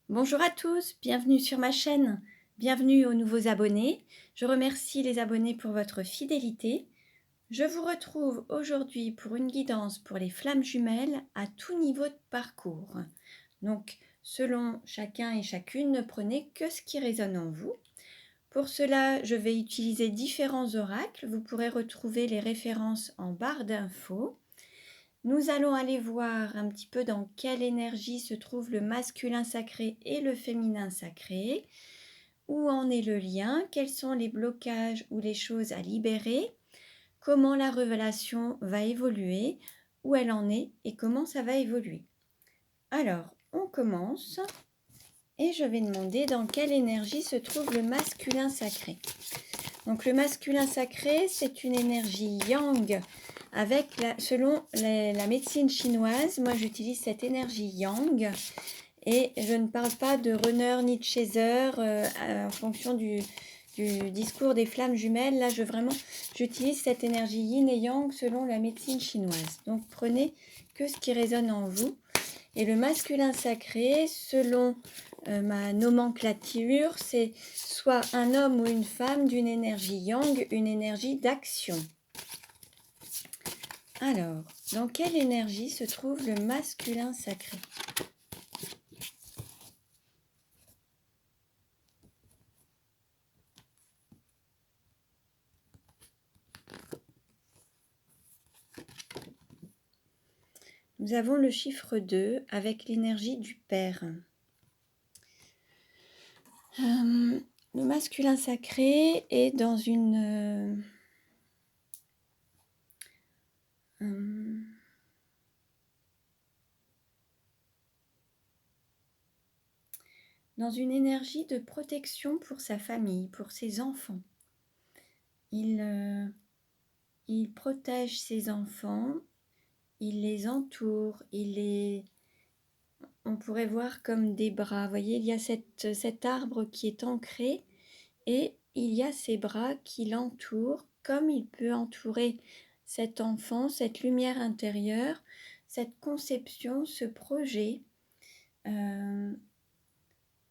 Bonjour à tous, bienvenue sur ma chaîne, bienvenue aux nouveaux abonnés. Je remercie les abonnés pour votre fidélité. Je vous retrouve aujourd'hui pour une guidance pour les flammes jumelles à tout niveau de parcours. Donc, selon chacun et chacune, ne prenez que ce qui résonne en vous. Pour cela, je vais utiliser différents oracles. Vous pourrez retrouver les références en barre d'infos. Nous allons aller voir un petit peu dans quelle énergie se trouve le masculin sacré et le féminin sacré, où en est le lien, quels sont les blocages ou les choses à libérer, comment la révélation va évoluer, où elle en est et comment ça va évoluer. Alors, on commence et je vais demander dans quelle énergie se trouve le masculin sacré. Donc le masculin sacré, c'est une énergie yang. Selon la médecine chinoise, moi j'utilise cette énergie yang et je ne parle pas de runner ni de chaser en fonction du discours des flammes jumelles. Là, j'utilise cette énergie yin et yang selon la médecine chinoise. Donc prenez que ce qui résonne en vous. Et le masculin sacré, selon ma nomenclature, c'est soit un homme ou une femme d'une énergie yang, une énergie d'action. Alors, dans quelle énergie se trouve le masculin sacré? Nous avons le chiffre 2 avec l'énergie du père. Le masculin sacré est dans une énergie de protection pour sa famille, pour ses enfants. Il protège ses enfants, il les entoure, on pourrait voir comme des bras. Vous voyez, il y a cet arbre qui est ancré et il y a ses bras qui l'entourent, comme il peut entourer cet enfant, cette lumière intérieure, cette conception, ce projet,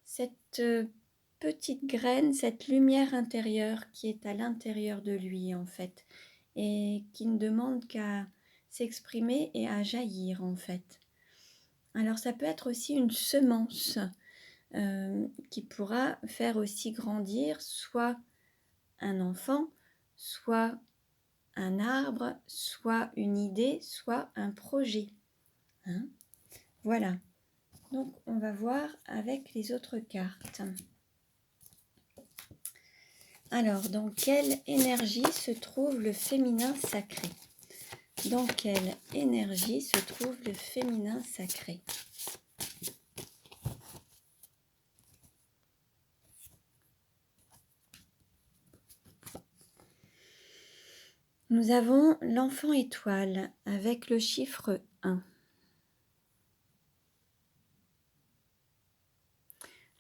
cette petite graine, cette lumière intérieure qui est à l'intérieur de lui en fait, et qui ne demande qu'à s'exprimer et à jaillir en fait. Alors ça peut être aussi une semence qui pourra faire aussi grandir soit un enfant, soit un arbre, soit une idée, soit un projet. Voilà. Donc on va voir avec les autres cartes. Alors, dans quelle énergie se trouve le féminin sacré? Dans quelle énergie se trouve le féminin sacré? Nous avons l'enfant étoile avec le chiffre 1.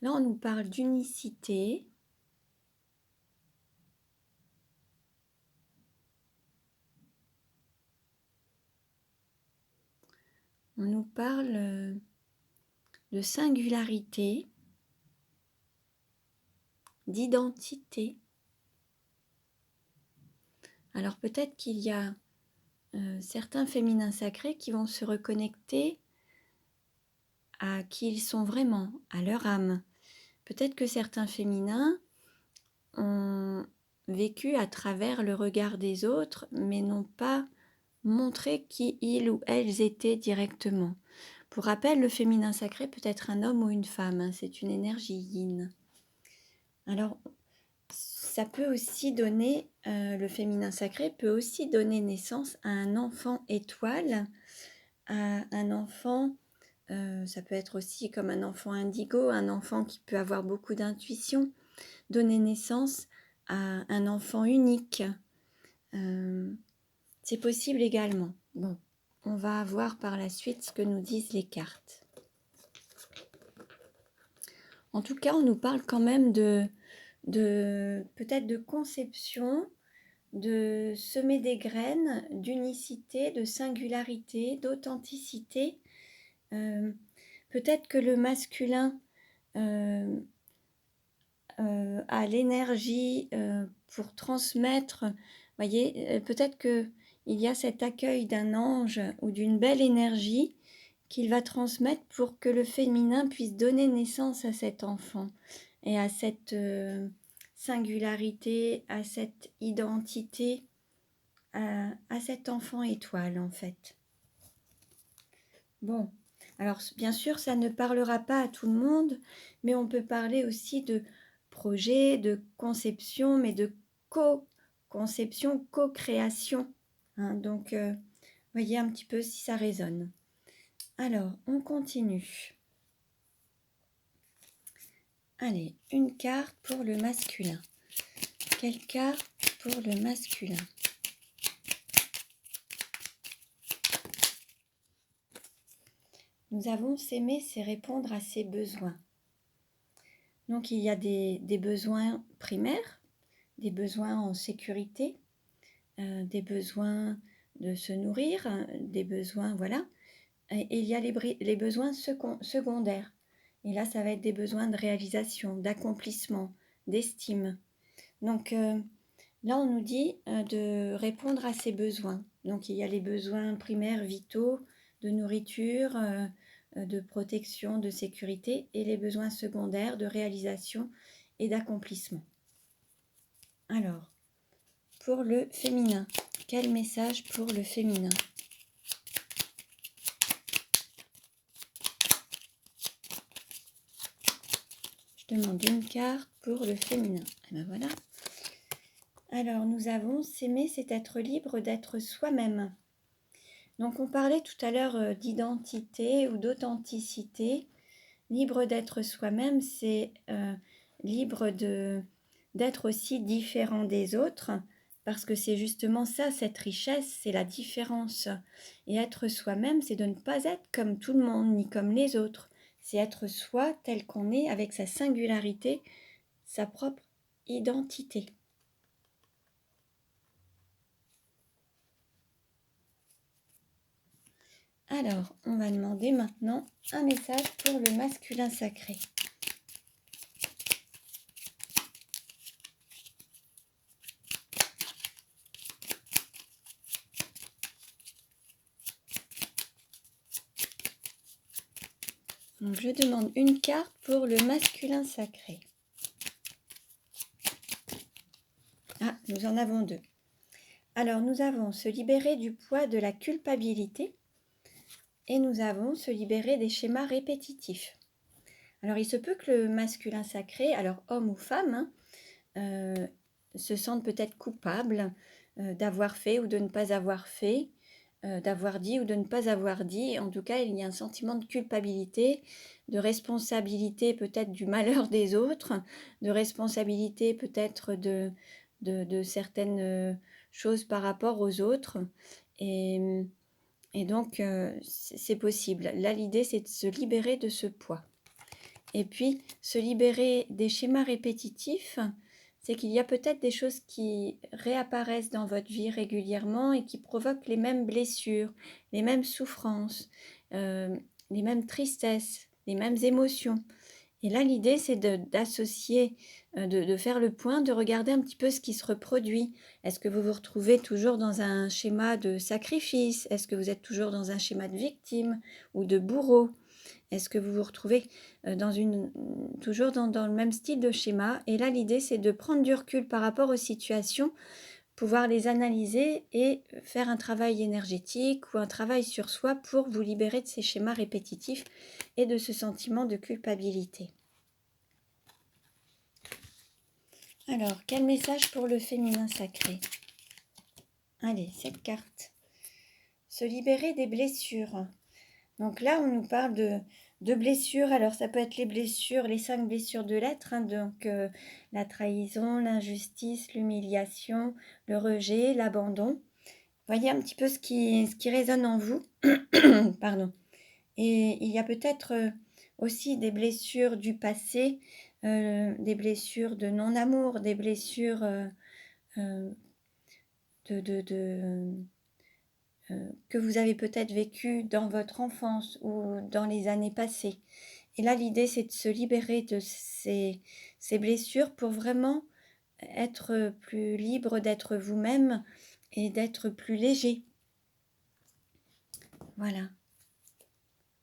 Là, on nous parle d'unicité. On nous parle de singularité, d'identité. Alors peut-être qu'il y a certains féminins sacrés qui vont se reconnecter à qui ils sont vraiment, à leur âme. Peut-être que certains féminins ont vécu à travers le regard des autres, mais n'ont pas montré qui ils ou elles étaient directement. Pour rappel, le féminin sacré peut être un homme ou une femme, c'est une énergie yin. Alors, ça peut aussi donner, le féminin sacré peut aussi donner naissance à un enfant étoile, à un enfant, ça peut être aussi comme un enfant indigo, un enfant qui peut avoir beaucoup d'intuition, donner naissance à un enfant unique. C'est possible également. Bon, on va voir par la suite ce que nous disent les cartes. En tout cas, on nous parle quand même peut-être de conception, de semer des graines, d'unicité, de singularité, d'authenticité. Peut-être que le masculin à l'énergie pour transmettre. Voyez, peut-être qu'il y a cet accueil d'un ange ou d'une belle énergie qu'il va transmettre pour que le féminin puisse donner naissance à cet enfant et à cette singularité, à cette identité, à cet enfant étoile en fait. Bon, alors bien sûr ça ne parlera pas à tout le monde, mais on peut parler aussi de projet, de conception, mais de co-conception, co-création. Hein, donc, voyez un petit peu si ça résonne. Alors, on continue. Allez, une carte pour le masculin. Quelle carte pour le masculin? Nous avons s'aimer, c'est répondre à ses besoins. Donc, il y a des besoins primaires, des besoins en sécurité, des besoins de se nourrir, des besoins, voilà. Et il y a les besoins secondaires. Et là, ça va être des besoins de réalisation, d'accomplissement, d'estime. Donc, là, on nous dit de répondre à ces besoins. Donc, il y a les besoins primaires vitaux, de nourriture, de protection, de sécurité, et les besoins secondaires de réalisation et d'accomplissement. Alors, pour le féminin, quel message pour le féminin? Je demande une carte pour le féminin. Et ben voilà. Alors, nous avons s'aimer, c'est être libre d'être soi-même. Donc, on parlait tout à l'heure d'identité ou d'authenticité. Libre d'être soi-même, c'est libre d'être aussi différent des autres, parce que c'est justement ça, cette richesse, c'est la différence. Et être soi-même, c'est de ne pas être comme tout le monde, ni comme les autres. C'est être soi tel qu'on est, avec sa singularité, sa propre identité. Alors, on va demander maintenant un message pour le masculin sacré. Donc, je demande une carte pour le masculin sacré. Ah, nous en avons deux. Alors, nous avons se libérer du poids de la culpabilité et nous avons se libérer des schémas répétitifs. Alors, il se peut que le masculin sacré, alors homme ou femme, se sente peut-être coupable d'avoir fait ou de ne pas avoir fait, d'avoir dit ou de ne pas avoir dit. En tout cas, il y a un sentiment de culpabilité, de responsabilité peut-être du malheur des autres, de responsabilité peut-être de certaines choses par rapport aux autres. Et donc, c'est possible. Là, l'idée, c'est de se libérer de ce poids. Et puis, se libérer des schémas répétitifs, c'est qu'il y a peut-être des choses qui réapparaissent dans votre vie régulièrement et qui provoquent les mêmes blessures, les mêmes souffrances, les mêmes tristesses, les mêmes émotions. Et là, l'idée, c'est d'associer, de faire le point, de regarder un petit peu ce qui se reproduit. Est-ce que vous vous retrouvez toujours dans un schéma de sacrifice? Est-ce que vous êtes toujours dans un schéma de victime ou de bourreau? Est-ce que vous vous retrouvez toujours dans le même style de schéma? Et là, l'idée, c'est de prendre du recul par rapport aux situations, pouvoir les analyser et faire un travail énergétique ou un travail sur soi pour vous libérer de ces schémas répétitifs et de ce sentiment de culpabilité. Alors, quel message pour le féminin sacré? Allez, cette carte. Se libérer des blessures. Donc là, on nous parle de blessures. Alors, ça peut être les blessures, les 5 blessures de l'être. Hein, donc, la trahison, l'injustice, l'humiliation, le rejet, l'abandon. Voyez un petit peu ce qui résonne en vous. Pardon. Et il y a peut-être aussi des blessures du passé, des blessures de non-amour, des blessures que vous avez peut-être vécues dans votre enfance ou dans les années passées. Et là, l'idée, c'est de se libérer de ces blessures pour vraiment être plus libre d'être vous-même et d'être plus léger. Voilà.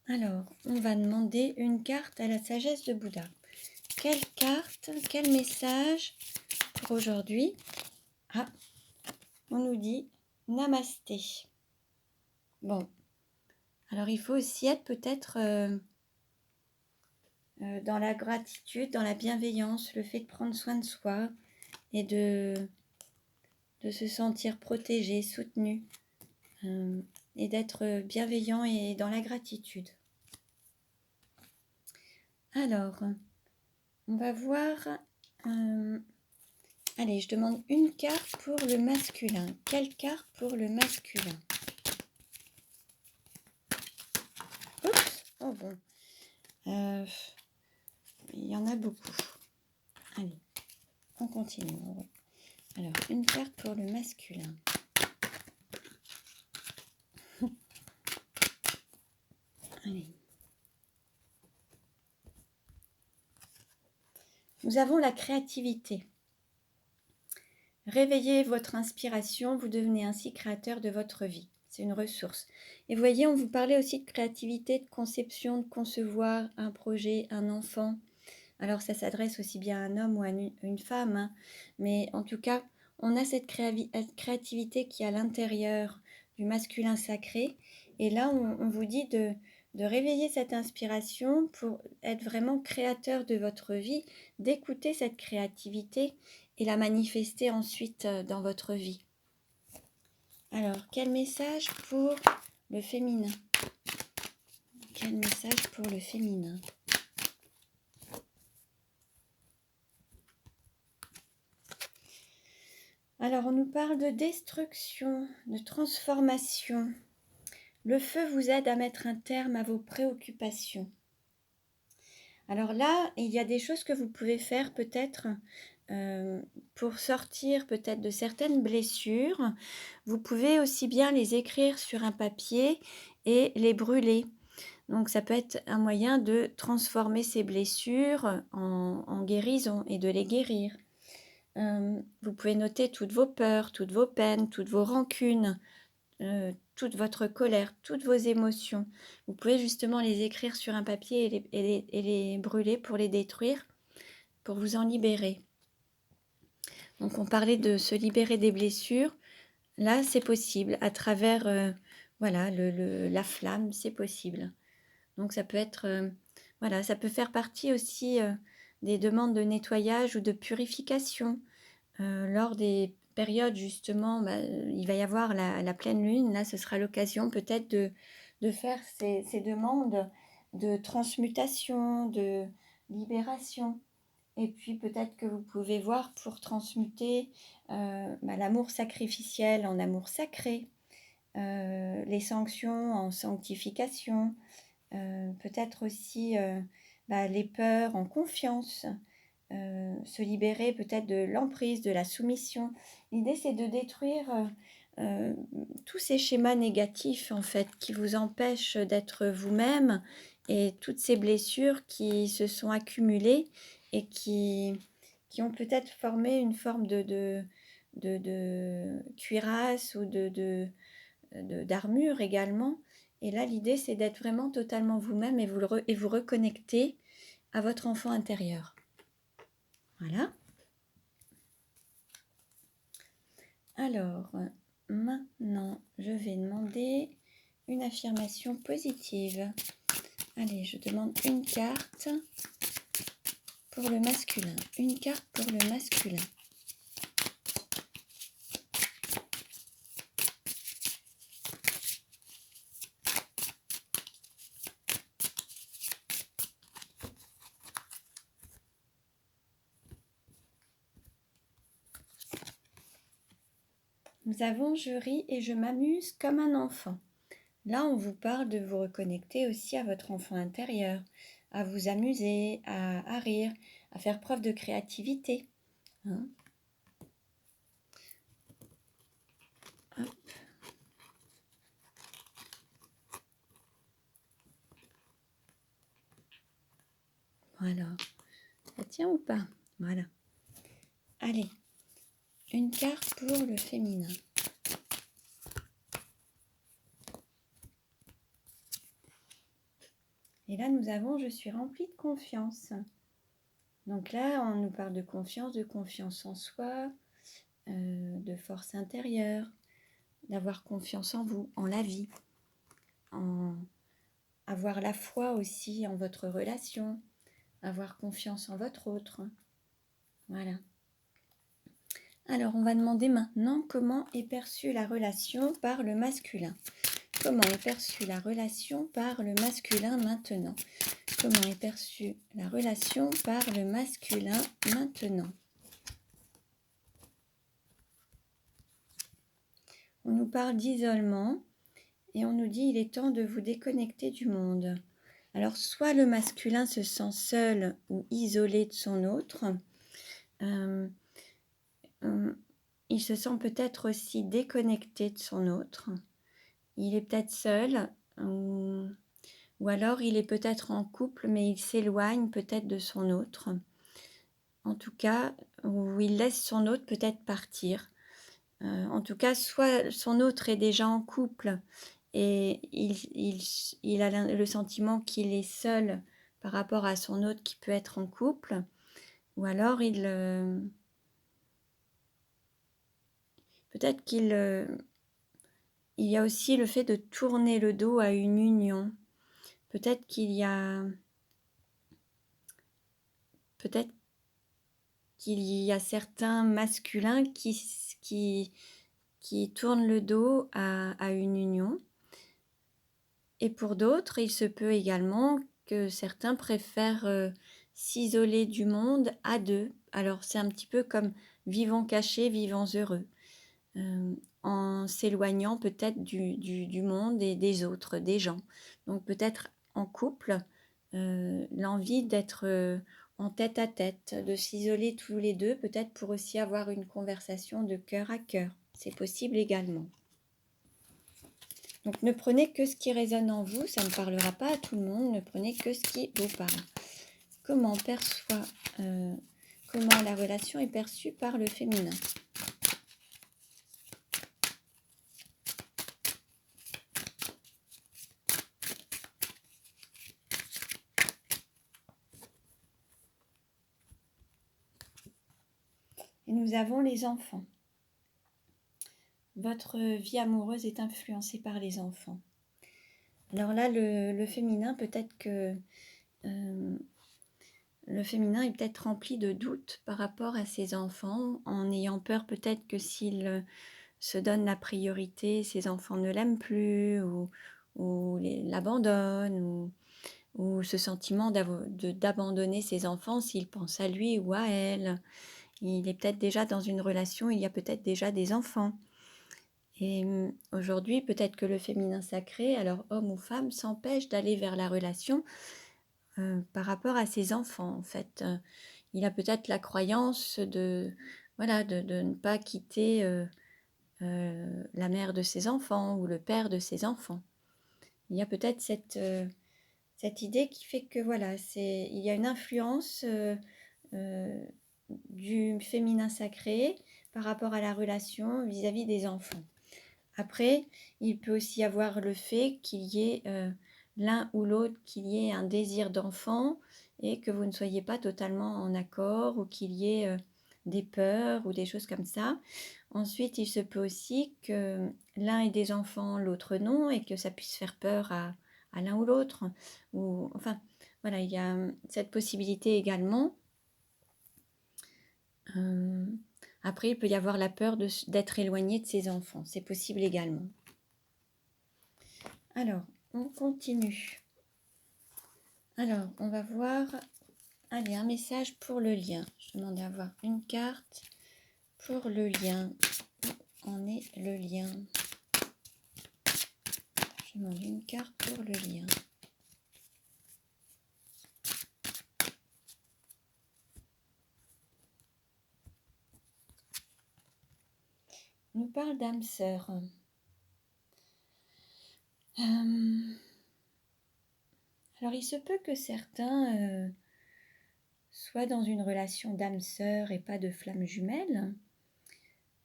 Alors, on va demander une carte à la sagesse de Bouddha. Quelle carte, quel message pour aujourd'hui? Ah, on nous dit Namasté. Bon, alors il faut aussi être peut-être dans la gratitude, dans la bienveillance, le fait de prendre soin de soi et de se sentir protégé, soutenu et d'être bienveillant et dans la gratitude. Alors, on va voir... allez, je demande une carte pour le masculin. Quelle carte pour le masculin? Oups, oh bon. Il y en a beaucoup. Allez, on continue. Alors, une carte pour le masculin. Allez. Nous avons la créativité. Réveillez votre inspiration, vous devenez ainsi créateur de votre vie. C'est une ressource. Et vous voyez, on vous parlait aussi de créativité, de conception, de concevoir un projet, un enfant. Alors ça s'adresse aussi bien à un homme ou à une femme, hein. Mais en tout cas, on a cette créativité qui est à l'intérieur du masculin sacré. Et là, on vous dit de réveiller cette inspiration pour être vraiment créateur de votre vie, d'écouter cette créativité et la manifester ensuite dans votre vie. Alors, quel message pour le féminin? Quel message pour le féminin? Alors, on nous parle de destruction, de transformation. Le feu vous aide à mettre un terme à vos préoccupations. Alors là, il y a des choses que vous pouvez faire peut-être pour sortir peut-être de certaines blessures. Vous pouvez aussi bien les écrire sur un papier et les brûler. Donc ça peut être un moyen de transformer ces blessures en guérison et de les guérir. Vous pouvez noter toutes vos peurs, toutes vos peines, toutes vos rancunes, toute votre colère, toutes vos émotions. Vous pouvez justement les écrire sur un papier et les brûler pour les détruire, pour vous en libérer. Donc on parlait de se libérer des blessures. Là, c'est possible à travers voilà, la flamme, c'est possible. Donc ça peut être, voilà, ça peut faire partie aussi des demandes de nettoyage ou de purification. Lors des périodes justement, il va y avoir la pleine lune, là ce sera l'occasion peut-être de faire ces demandes de transmutation, de libération. Et puis peut-être que vous pouvez voir pour transmuter l'amour sacrificiel en amour sacré, les sanctions en sanctification, peut-être aussi les peurs en confiance, se libérer peut-être de l'emprise, de la soumission. L'idée, c'est de détruire tous ces schémas négatifs, en fait, qui vous empêchent d'être vous-même et toutes ces blessures qui se sont accumulées et qui ont peut-être formé une forme de cuirasse ou d'armure également. Et là, l'idée, c'est d'être vraiment totalement vous-même et vous reconnecter à votre enfant intérieur. Voilà. Alors, maintenant, je vais demander une affirmation positive. Allez, je demande une carte pour le masculin. Une carte pour le masculin. Nous avons « Je ris et je m'amuse comme un enfant ». Là, on vous parle de vous reconnecter aussi à votre enfant intérieur, à vous amuser, à rire, à faire preuve de créativité. Hein? Hop. Voilà. Ça tient ou pas? Voilà. Allez, une carte pour le féminin. Et là, nous avons « Je suis remplie de confiance ». Donc là, on nous parle de confiance en soi, de force intérieure, d'avoir confiance en vous, en la vie, en avoir la foi aussi en votre relation, avoir confiance en votre autre. Voilà. Alors, on va demander maintenant comment est perçue la relation par le masculin. Comment est perçue la relation par le masculin maintenant? Comment est perçue la relation par le masculin maintenant? On nous parle d'isolement et on nous dit il est temps de vous déconnecter du monde. Alors, soit le masculin se sent seul ou isolé de son autre, il se sent peut-être aussi déconnecté de son autre. Il est peut-être seul, ou alors il est peut-être en couple, mais il s'éloigne peut-être de son autre. En tout cas, où il laisse son autre peut-être partir. En tout cas, soit son autre est déjà en couple et il a le sentiment qu'il est seul par rapport à son autre qui peut être en couple, ou alors peut-être qu'il y a aussi le fait de tourner le dos à une union. Peut-être qu'il y a certains masculins qui tournent le dos à une union. Et pour d'autres, il se peut également que certains préfèrent s'isoler du monde à deux. Alors c'est un petit peu comme vivons cachés, vivons heureux, en s'éloignant peut-être du monde et des autres, des gens. Donc peut-être en couple, l'envie d'être en tête à tête, de s'isoler tous les deux, peut-être pour aussi avoir une conversation de cœur à cœur. C'est possible également. Donc ne prenez que ce qui résonne en vous, ça ne parlera pas à tout le monde, ne prenez que ce qui vous parle. Comment la relation est perçue par le féminin? Et nous avons les enfants. Votre vie amoureuse est influencée par les enfants. Alors là, le féminin, peut-être que le féminin est peut-être rempli de doutes par rapport à ses enfants, en ayant peur peut-être que s'il se donne la priorité, ses enfants ne l'aiment plus ou l'abandonnent, ou ce sentiment d'abandonner ses enfants s'il pense à lui ou à elle. Il est peut-être déjà dans une relation, il y a peut-être déjà des enfants. Et aujourd'hui, peut-être que le féminin sacré, alors homme ou femme, s'empêche d'aller vers la relation par rapport à ses enfants, en fait. Il a peut-être la croyance de ne pas quitter la mère de ses enfants ou le père de ses enfants. Il y a peut-être cette idée qui fait que il y a une influence du féminin sacré par rapport à la relation vis-à-vis des enfants. Après, il peut aussi y avoir le fait qu'il y ait l'un ou l'autre, qu'il y ait un désir d'enfant et que vous ne soyez pas totalement en accord ou qu'il y ait des peurs ou des choses comme ça. Ensuite, il se peut aussi que l'un ait des enfants, l'autre non, et que ça puisse faire peur à l'un ou l'autre. Enfin, voilà, il y a cette possibilité également. Après, il peut y avoir la peur d'être éloigné de ses enfants. C'est possible également. Alors, on continue. Alors, on va voir... Allez, un message pour le lien. Je demande à avoir une carte pour le lien. Où en est le lien? Je demande une carte pour le lien. On nous parle d'âme sœur. Alors, il se peut que certains soit dans une relation d'âme sœur et pas de flamme jumelle.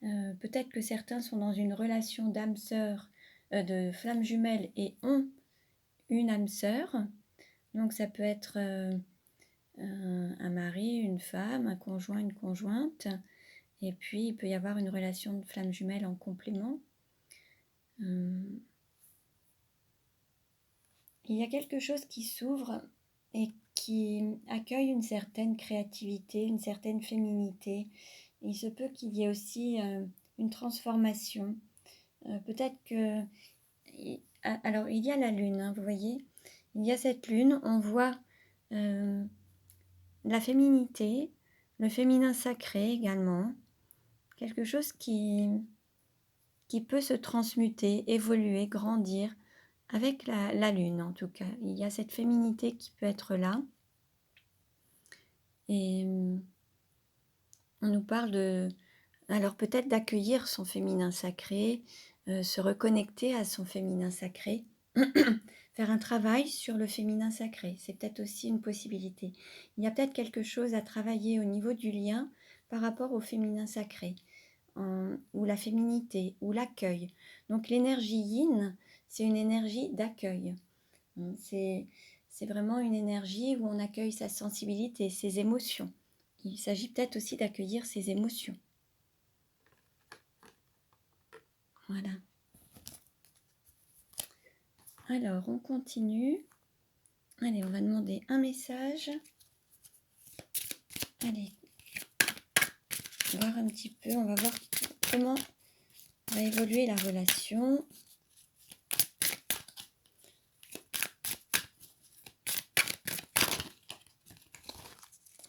Peut-être que certains sont dans une relation d'âme sœur, de flamme jumelle et ont une âme sœur. Donc ça peut être un mari, une femme, un conjoint, une conjointe. Et puis il peut y avoir une relation de flamme jumelle en complément. Il y a quelque chose qui s'ouvre et qui accueille une certaine créativité, une certaine féminité. Il se peut qu'il y ait aussi une transformation. Peut-être que... Alors, il y a la lune, hein, vous voyez. Il y a cette lune, on voit la féminité, le féminin sacré également. Quelque chose qui peut se transmuter, évoluer, grandir, avec la lune en tout cas. Il y a cette féminité qui peut être là. Et on nous parle de... Alors peut-être d'accueillir son féminin sacré, se reconnecter à son féminin sacré, faire un travail sur le féminin sacré, c'est peut-être aussi une possibilité. Il y a peut-être quelque chose à travailler au niveau du lien par rapport au féminin sacré, ou la féminité, ou l'accueil. Donc l'énergie yin, c'est une énergie d'accueil. C'est vraiment une énergie où on accueille sa sensibilité, ses émotions. Il s'agit peut-être aussi d'accueillir ses émotions. Voilà. Alors, on continue. Allez, on va demander un message. Allez, voir un petit peu. On va voir comment va évoluer la relation.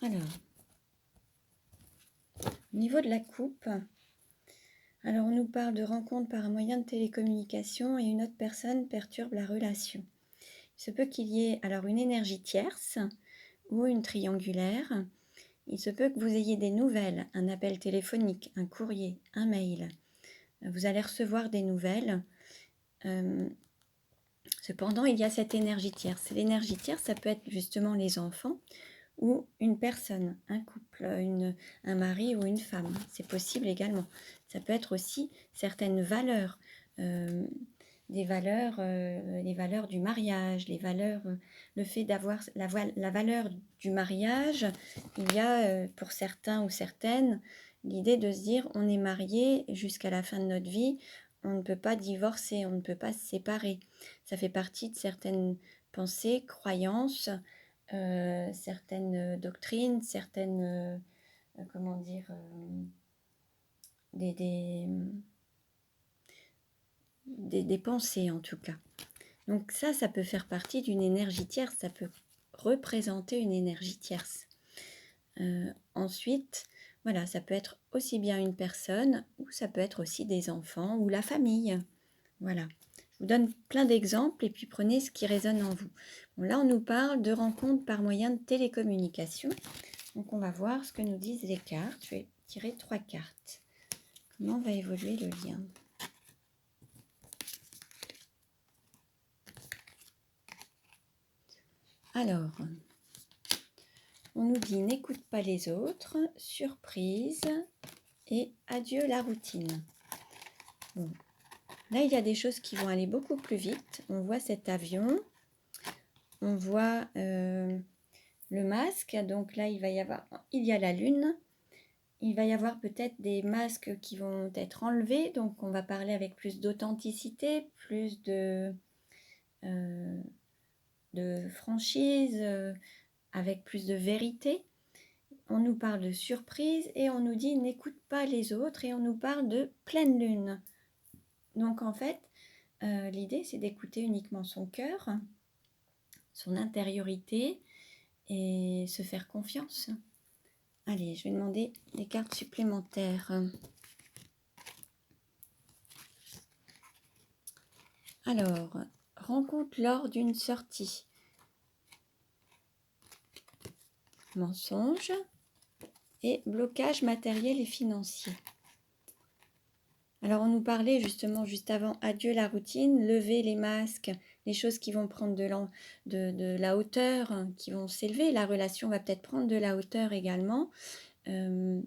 Alors, au niveau de la coupe, alors on nous parle de rencontre par un moyen de télécommunication et une autre personne perturbe la relation. Il se peut qu'il y ait alors une énergie tierce ou une triangulaire. Il se peut que vous ayez des nouvelles, un appel téléphonique, un courrier, un mail. Vous allez recevoir des nouvelles. Cependant, il y a cette énergie tierce. L'énergie tierce, ça peut être justement les enfants ou une personne, un couple, un mari ou une femme. C'est possible également. Ça peut être aussi certaines valeurs, les valeurs du mariage, les valeurs, le fait d'avoir la valeur du mariage. Il y a pour certains ou certaines l'idée de se dire on est marié jusqu'à la fin de notre vie, on ne peut pas divorcer, on ne peut pas se séparer. Ça fait partie de certaines pensées, croyances, certaines doctrines, certaines, comment dire, des pensées en tout cas. Donc ça peut faire partie d'une énergie tierce, ça peut représenter une énergie tierce. Ensuite, voilà, ça peut être aussi bien une personne ou ça peut être aussi des enfants ou la famille. Voilà. Je vous donne plein d'exemples et puis prenez ce qui résonne en vous. Bon, là, on nous parle de rencontres par moyen de télécommunication. Donc, on va voir ce que nous disent les cartes. Je vais tirer 3 cartes. Comment va évoluer le lien ? Alors, on nous dit n'écoute pas les autres, surprise et adieu la routine. Bon. Là, il y a des choses qui vont aller beaucoup plus vite. On voit cet avion, on voit le masque. Donc là, il y a la lune. Il va y avoir peut-être des masques qui vont être enlevés. Donc, on va parler avec plus d'authenticité, plus de franchise, avec plus de vérité. On nous parle de surprise et on nous dit n'écoute pas les autres et on nous parle de pleine lune. Donc en fait, l'idée c'est d'écouter uniquement son cœur, son intériorité et se faire confiance. Allez, je vais demander des cartes supplémentaires. Alors, rencontre lors d'une sortie. Mensonge et blocage matériel et financier. Alors on nous parlait justement juste avant adieu la routine, lever les masques les choses qui vont prendre de la hauteur, hein, qui vont s'élever. La relation va peut-être prendre de la hauteur également. Il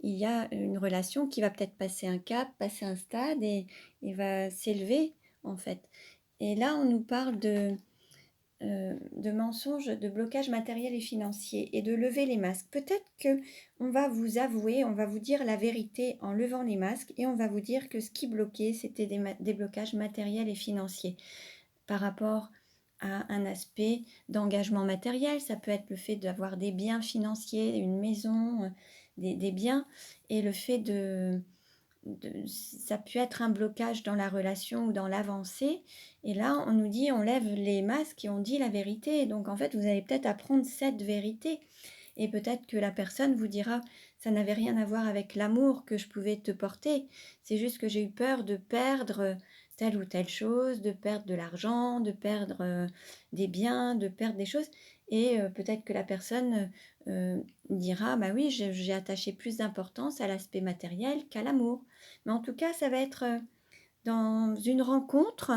y a une relation qui va peut-être passer un cap, passer un stade et va s'élever en fait. Et là, on nous parle de mensonges, de blocage matériel et financier et de lever les masques. Peut-être que on va vous avouer, on va vous dire la vérité en levant les masques et on va vous dire que ce qui bloquait, c'était des blocages matériels et financiers par rapport à un aspect d'engagement matériel. Ça peut être le fait d'avoir des biens financiers, une maison, des biens, et le fait ça peut être un blocage dans la relation ou dans l'avancée. Et là, on nous dit, on lève les masques et on dit la vérité. Donc, en fait, vous allez peut-être apprendre cette vérité. Et peut-être que la personne vous dira, ça n'avait rien à voir avec l'amour que je pouvais te porter. C'est juste que j'ai eu peur de perdre telle ou telle chose, de perdre de l'argent, de perdre des biens, de perdre des choses. Et peut-être que la personne dira, bah oui, j'ai attaché plus d'importance à l'aspect matériel qu'à l'amour. Mais en tout cas, ça va être dans une rencontre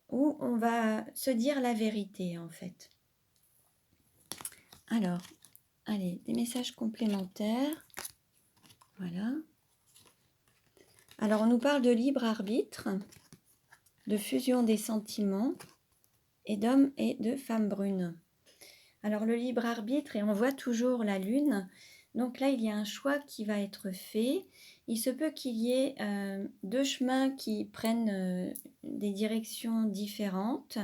où on va se dire la vérité, en fait. Alors, allez, des messages complémentaires. Voilà. Alors, on nous parle de libre arbitre, de fusion des sentiments et d'hommes et de femmes brunes. Alors, le libre arbitre, et on voit toujours la lune. Donc là, il y a un choix qui va être fait. Il se peut qu'il y ait deux chemins qui prennent des directions différentes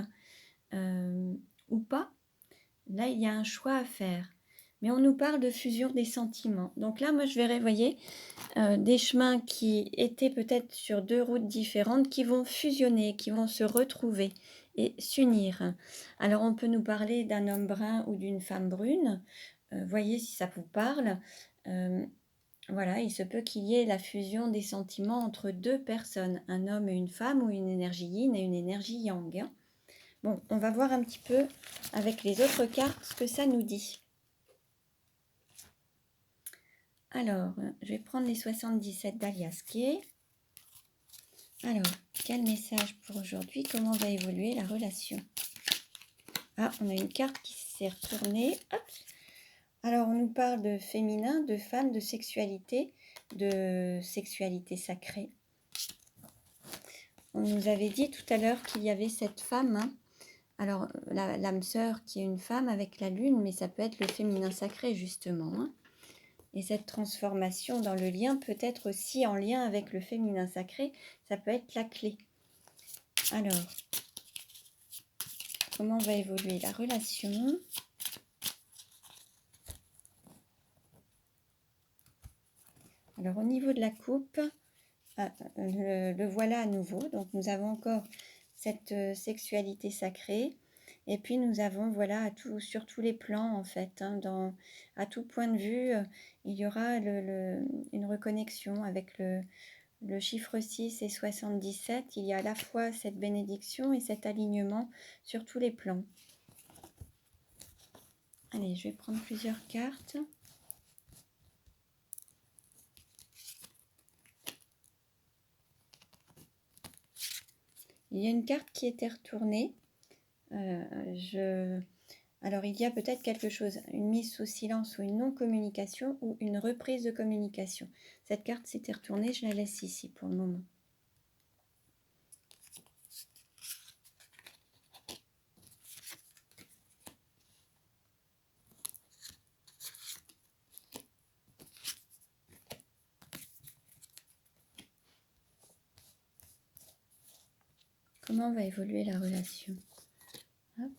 ou pas. Là, il y a un choix à faire. Mais on nous parle de fusion des sentiments. Donc là, moi, je verrais, vous voyez, des chemins qui étaient peut-être sur deux routes différentes, qui vont fusionner, qui vont se retrouver et s'unir. Alors, on peut nous parler d'un homme brun ou d'une femme brune. Voyez si ça vous parle. Voilà, il se peut qu'il y ait la fusion des sentiments entre deux personnes, un homme et une femme, ou une énergie yin et une énergie yang. Hein. Bon, on va voir un petit peu avec les autres cartes ce que ça nous dit. Alors, je vais prendre les 77 d'Aliaské. Alors, quel message pour aujourd'hui? Comment va évoluer la relation? Ah, on a une carte qui s'est retournée. Hop. Alors, on nous parle de féminin, de femme, de sexualité sacrée. On nous avait dit tout à l'heure qu'il y avait cette femme, hein. Alors, l'âme sœur qui est une femme avec la lune, mais ça peut être le féminin sacré, justement. Hein. Et cette transformation dans le lien peut être aussi en lien avec le féminin sacré. Ça peut être la clé. Alors, comment va évoluer la relation? Alors, au niveau de la coupe, le voilà à nouveau. Donc, nous avons encore cette sexualité sacrée. Et puis, nous avons, voilà, sur tous les plans, en fait. Hein, à tout point de vue, il y aura une reconnexion avec le chiffre 6 et 77. Il y a à la fois cette bénédiction et cet alignement sur tous les plans. Allez, je vais prendre plusieurs cartes. Il y a une carte qui était retournée. Alors, il y a peut-être quelque chose, une mise sous silence ou une non-communication ou une reprise de communication. Cette carte s'était retournée, je la laisse ici pour le moment. Comment va évoluer la relation? Hop.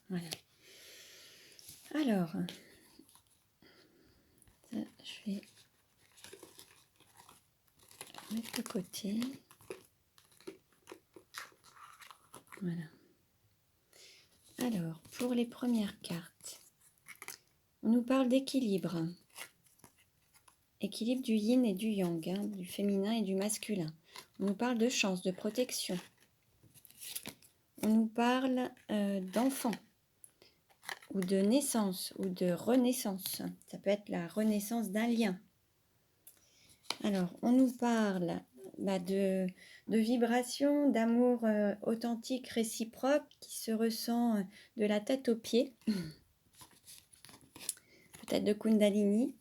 Voilà. Alors, ça, je vais mettre de côté. Voilà. Alors, pour les premières cartes, on nous parle d'équilibre. Équilibre du yin et du yang, hein, du féminin et du masculin. On nous parle de chance, de protection. On nous parle d'enfant, ou de naissance, ou de renaissance. Ça peut être la renaissance d'un lien. Alors, on nous parle de vibration, d'amour authentique, réciproque, qui se ressent de la tête aux pieds, peut-être de Kundalini.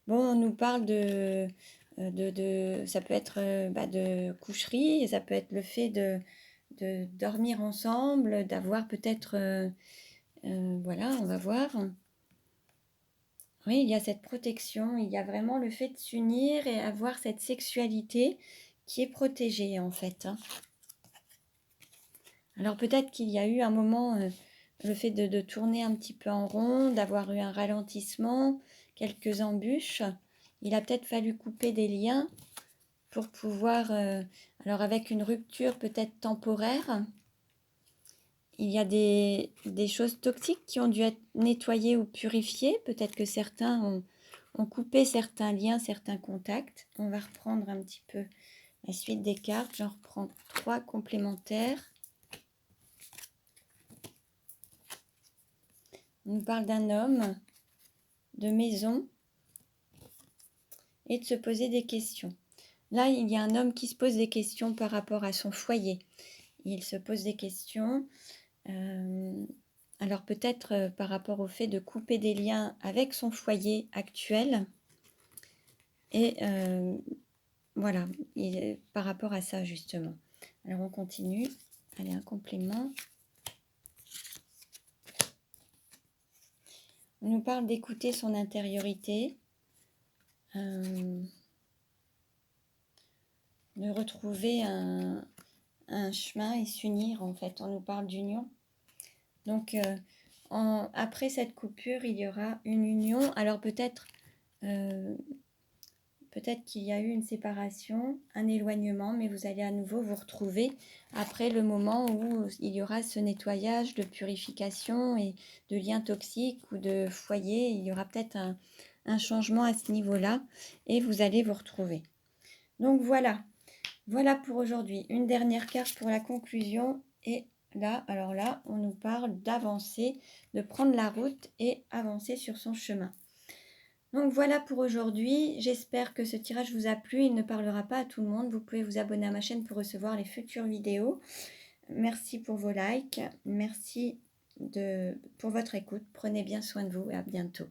Bon, on nous parle ça peut être de coucherie, et ça peut être le fait de dormir ensemble, d'avoir peut-être, voilà, on va voir. Oui, il y a cette protection, il y a vraiment le fait de s'unir et avoir cette sexualité qui est protégée en fait. Alors peut-être qu'il y a eu un moment, le fait de tourner un petit peu en rond, d'avoir eu un ralentissement, quelques embûches. Il a peut-être fallu couper des liens pour pouvoir, alors avec une rupture peut-être temporaire, il y a des choses toxiques qui ont dû être nettoyées ou purifiées. Peut-être que certains ont coupé certains liens, certains contacts. On va reprendre un petit peu la suite des cartes. J'en reprends 3 complémentaires. On nous parle d'un homme, de maison et de se poser des questions. Là, il y a un homme qui se pose des questions par rapport à son foyer. Il se pose des questions. Alors peut-être par rapport au fait de couper des liens avec son foyer actuel. Et voilà, par rapport à ça justement. Alors on continue. Allez, un complément. On nous parle d'écouter son intériorité. De retrouver un chemin et s'unir en fait. On nous parle d'union. Donc après cette coupure, il y aura une union. Alors peut-être qu'il y a eu une séparation, un éloignement, mais vous allez à nouveau vous retrouver après le moment où il y aura ce nettoyage de purification et de liens toxiques ou de foyer. Il y aura peut-être un changement à ce niveau-là et vous allez vous retrouver. Donc voilà. Voilà pour aujourd'hui. Une dernière carte pour la conclusion. Et là, alors là, on nous parle d'avancer, de prendre la route et avancer sur son chemin. Donc voilà pour aujourd'hui. J'espère que ce tirage vous a plu. Il ne parlera pas à tout le monde. Vous pouvez vous abonner à ma chaîne pour recevoir les futures vidéos. Merci pour vos likes. Merci pour votre écoute. Prenez bien soin de vous et à bientôt.